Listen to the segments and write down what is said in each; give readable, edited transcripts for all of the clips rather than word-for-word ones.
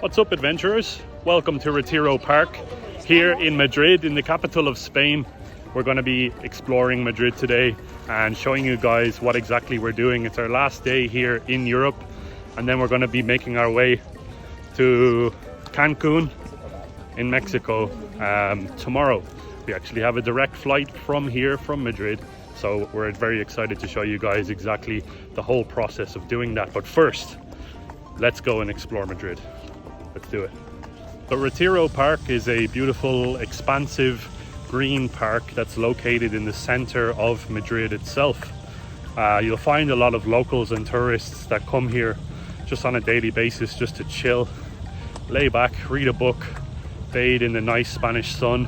What's up, adventurers? Welcome to Retiro Park here in Madrid, in the capital of Spain. We're going to be exploring Madrid today and showing you guys what exactly we're doing. It's our last day here in Europe, and then we're going to be making our way to Cancun in Mexico tomorrow. We actually have a direct flight from here, from Madrid, so we're very excited to show you guys exactly the whole process of doing that. But first, let's go and explore Madrid. Let's do it. So Retiro Park is a beautiful, expansive green park that's located in the center of Madrid itself. You'll find a lot of locals and tourists that come here just on a daily basis just to chill, lay back, read a book, bathe in the nice Spanish sun.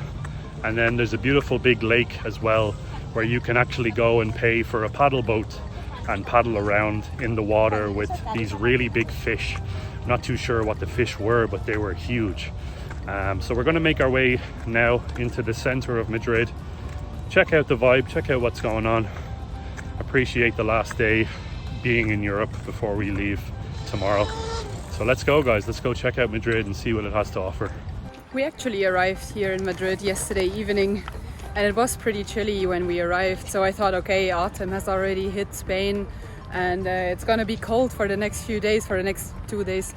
And then there's a beautiful big lake as well, where you can actually go and pay for a paddle boat and paddle around in the water with these really big fish. Not too sure what the fish were, but they were huge. So we're going to make our way now into the center of Madrid. Check out the vibe, check out what's going on. Appreciate the last day being in Europe before we leave tomorrow. So let's go, guys. Let's go check out Madrid and see what it has to offer. We actually arrived here in Madrid yesterday evening, and it was pretty chilly when we arrived. So I thought, okay, autumn has already hit Spain, and it's gonna be cold for the next few days, for the next 2 days.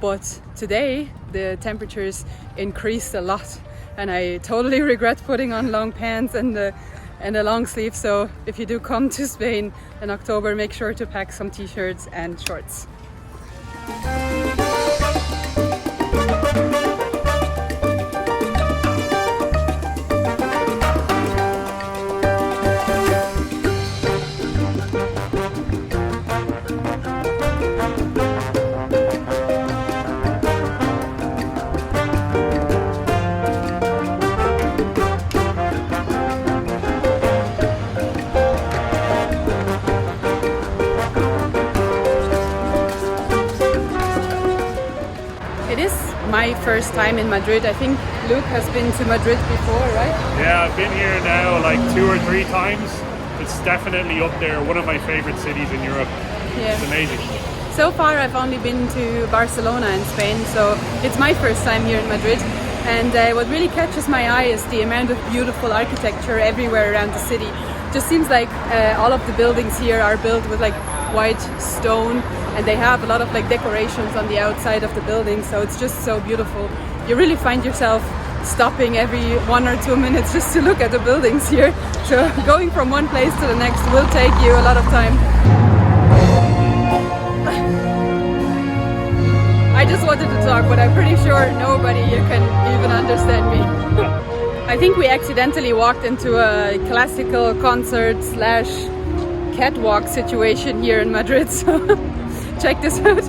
But today the temperatures increased a lot, and I totally regret putting on long pants and a long sleeve. So if you do come to Spain in October, make sure to pack some t-shirts and shorts. My first time in Madrid. I think Luke has been to Madrid before, right? Yeah, I've been here now like 2 or 3 times. It's definitely up there, one of my favorite cities in Europe. Yeah. It's amazing. So far I've only been to Barcelona in Spain, so it's my first time here in Madrid. And what really catches my eye is the amount of beautiful architecture everywhere around the city. Just seems like all of the buildings here are built with like white stone, and they have a lot of like decorations on the outside of the building, so it's just so beautiful. You really find yourself stopping every 1 or 2 minutes just to look at the buildings here. So going from one place to the next will take you a lot of time. I just wanted to talk, but I'm pretty sure nobody here can even understand me. I think we accidentally walked into a classical concert slash catwalk situation here in Madrid, so check this out.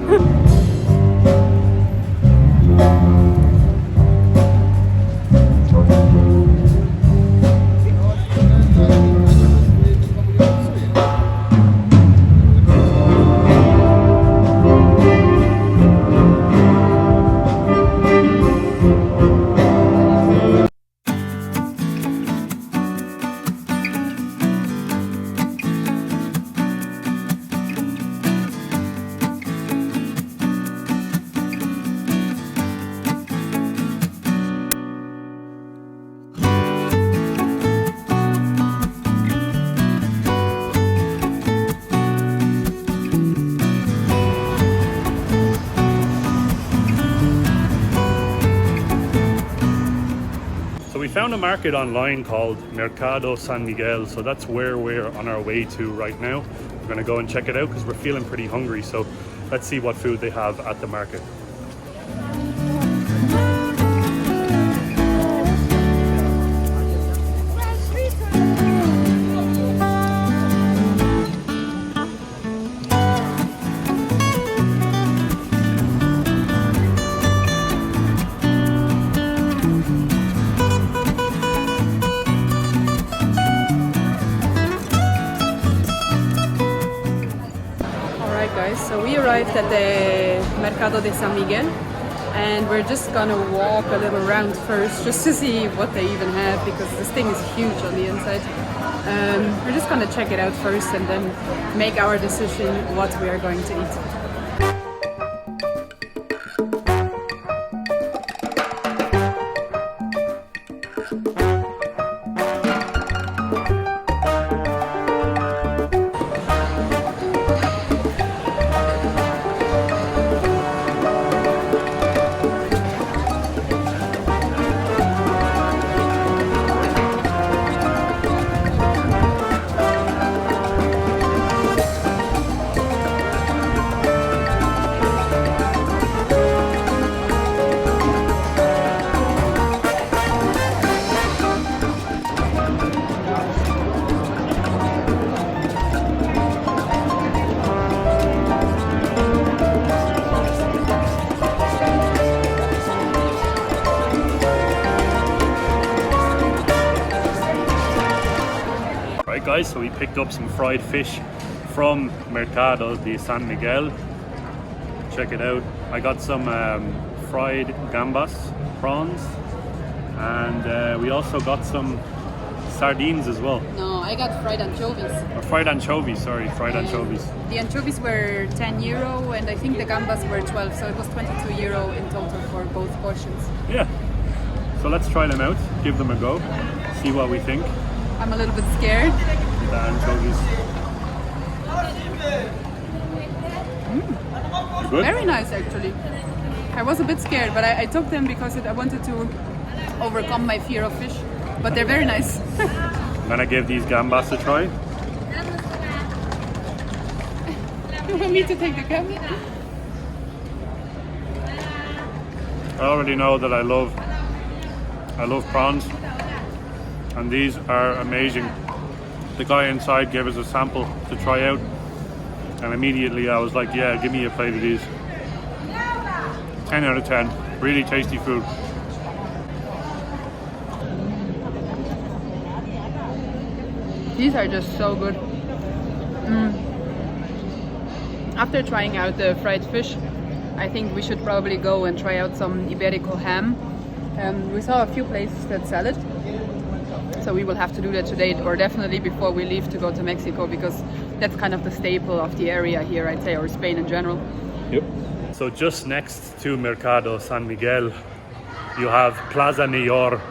Found a market online called Mercado San Miguel, so that's where we're on our way to right now. We're going to go and check it out because we're feeling pretty hungry, so let's see what food they have at the market. So we arrived at the Mercado de San Miguel, and we're just gonna walk a little around first just to see what they even have, because this thing is huge on the inside. We're just gonna check it out first and then make our decision what we are going to eat. guys, so we picked up some fried fish from Mercado San Miguel. Check it out. I got some fried gambas, prawns, and we also got some sardines as well. No, I got fried anchovies. Or fried anchovies, sorry, fried anchovies. The anchovies were 10 euro and I think the gambas were 12, so it was 22 euro in total for both portions. Yeah. So let's try them out, give them a go, see what we think. I'm a little bit scared. The anchovies. Good? Very nice actually. I was a bit scared, but I took them because I wanted to overcome my fear of fish. But they're very nice. I'm gonna give these gambas a try. You want me to take the camera? I already know that I love prawns, and these are amazing. The guy inside gave us a sample to try out, and immediately I was like, yeah, give me a plate of these. 10 out of 10. Really tasty food. These are just so good. After trying out the fried fish, I think we should probably go and try out some Iberico ham. We saw a few places that sell it, so we will have to do that today, or definitely before we leave to go to Mexico, because that's kind of the staple of the area here, I'd say, or Spain in general. Yep. So just next to Mercado San Miguel, you have Plaza Neuor,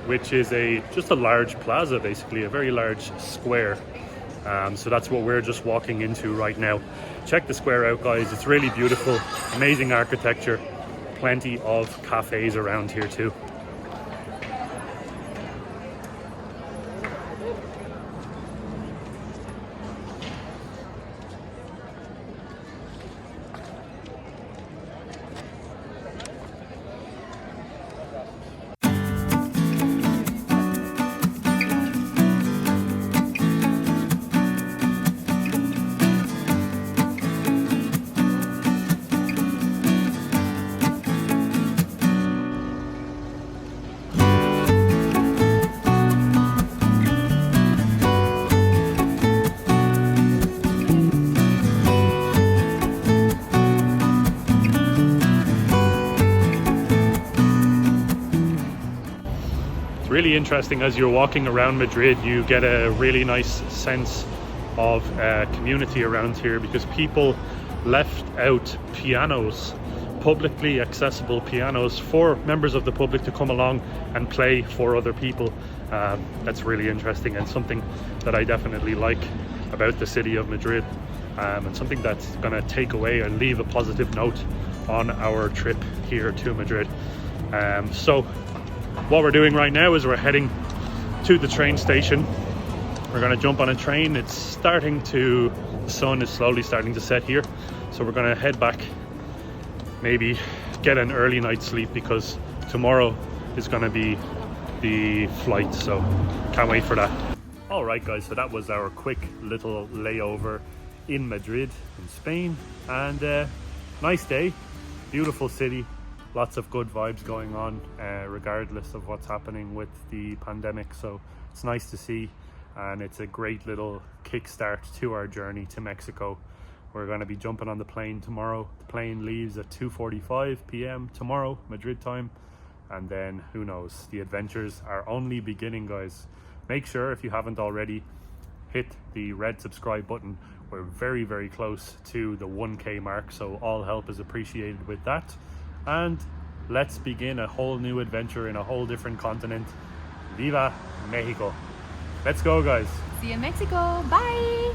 which is just a large plaza, basically, a very large square. So that's what we're just walking into right now. Check the square out, guys. It's really beautiful, amazing architecture, plenty of cafes around here too. Really interesting. As you're walking around Madrid, you get a really nice sense of community around here, because people left out pianos, publicly accessible pianos, for members of the public to come along and play for other people. That's really interesting, and something that I definitely like about the city of Madrid, and something that's going to take away and leave a positive note on our trip here to Madrid. So what we're doing right now is we're heading to the train station. We're going to jump on a train. The sun is slowly starting to set here, so we're going to head back, maybe get an early night's sleep, because tomorrow is going to be the flight, so can't wait for that. All right, guys, so that was our quick little layover in Madrid in Spain, and nice day, beautiful city. Lots of good vibes going on, regardless of what's happening with the pandemic. So it's nice to see, and it's a great little kickstart to our journey to Mexico. We're going to be jumping on the plane tomorrow. The plane leaves at 2:45 p.m. tomorrow, Madrid time, and then who knows? The adventures are only beginning, guys. Make sure, if you haven't already, hit the red subscribe button. We're very, very close to the 1K mark, so all help is appreciated with that. And let's begin a whole new adventure in a whole different continent. Viva Mexico. Let's go, guys. See you in Mexico. Bye.